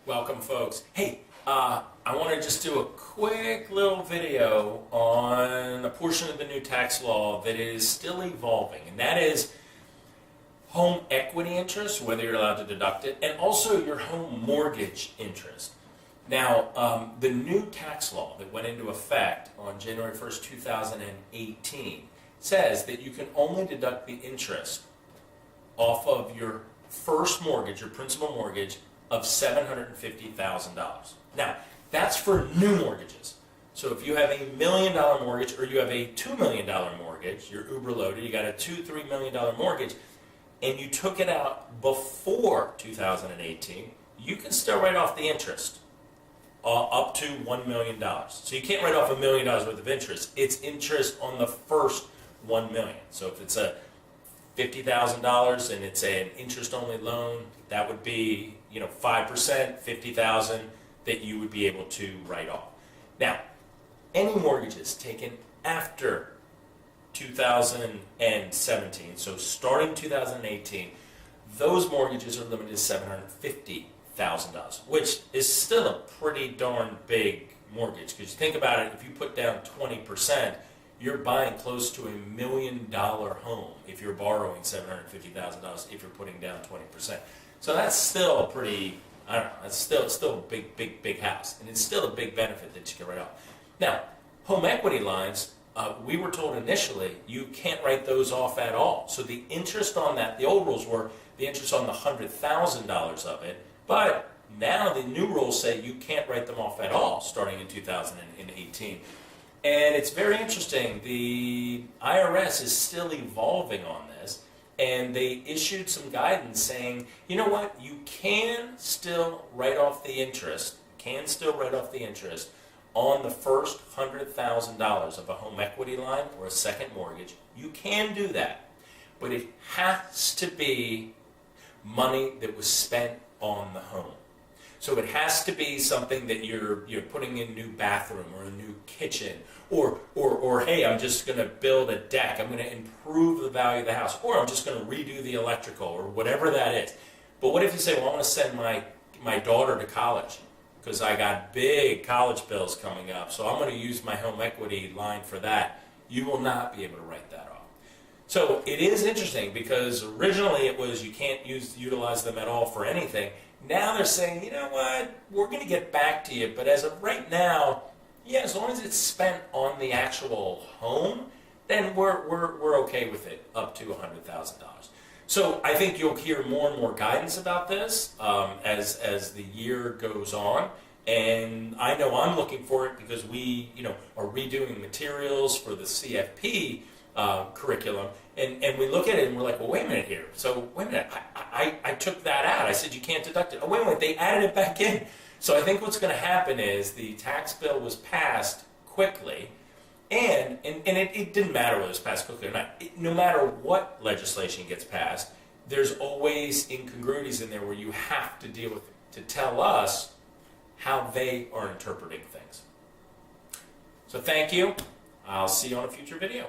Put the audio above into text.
Welcome, folks. Hey, I want to just do a quick little video on a portion of the new tax law that is still evolving, and that is home equity interest, whether you're allowed to deduct it, and also your home mortgage interest. Now, the new tax law that went into effect on January 1st, 2018 says that you can only deduct the interest off of your first mortgage, your principal mortgage, of $750,000. Now, that's for new mortgages. So if you have a $1 million mortgage or you have a $2 million mortgage, you're uber loaded, you got a $2-3 million mortgage, and you took it out before 2018, you can still write off the interest up to $1 million. So you can't write off $1 million worth of interest. It's interest on the first $1 million. So if it's a $50,000 and it's an interest-only loan, that would be 5%, $50,000 that you would be able to write off. Now, any mortgages taken after 2017, so starting 2018, those mortgages are limited to $750,000, which is still a pretty darn big mortgage. Because you think about it, if you put down 20%, you're buying close to $1 million home if you're borrowing $750,000 if you're putting down 20%. So that's still pretty, I don't know, that's still a big house. And it's still a big benefit that you can write off. Now, home equity lines, we were told initially you can't write those off at all. So the interest on that, the old rules were the interest on the $100,000 of it, but now the new rules say you can't write them off at all starting in 2018. And it's very interesting. The IRS is still evolving on this, and they issued some guidance saying, you know what, you can still write off the interest, on the first $100,000 of a home equity line or a second mortgage. You can do that, but it has to be money that was spent on the home. So it has to be something that you're putting in a new bathroom or a new kitchen, or hey, I'm just going to build a deck, I'm going to improve the value of the house, or I'm just going to redo the electrical, or whatever that is. But what if you say, well, I want to send my daughter to college because I got big college bills coming up, so I'm going to use my home equity line for that. You will not be able to write that off. So it is interesting because originally it was you can't utilize them at all for anything. Now they're saying, you know what, we're going to get back to you, but as of right now, yeah, as long as it's spent on the actual home, then we're okay with it up to $100,000. So I think you'll hear more and more guidance about this as the year goes on, and I know I'm looking for it because we are redoing materials for the CFP curriculum, and we look at it and we're like, well, wait a minute here. So wait a minute, I took that out. I said you can't deduct it. Oh, wait a minute, they added it back in. So I think what's going to happen is the tax bill was passed quickly, and it didn't matter whether it was passed quickly or not. No matter what legislation gets passed, there's always incongruities in there where you have to deal with it to tell us how they are interpreting things. So thank you. I'll see you on a future video.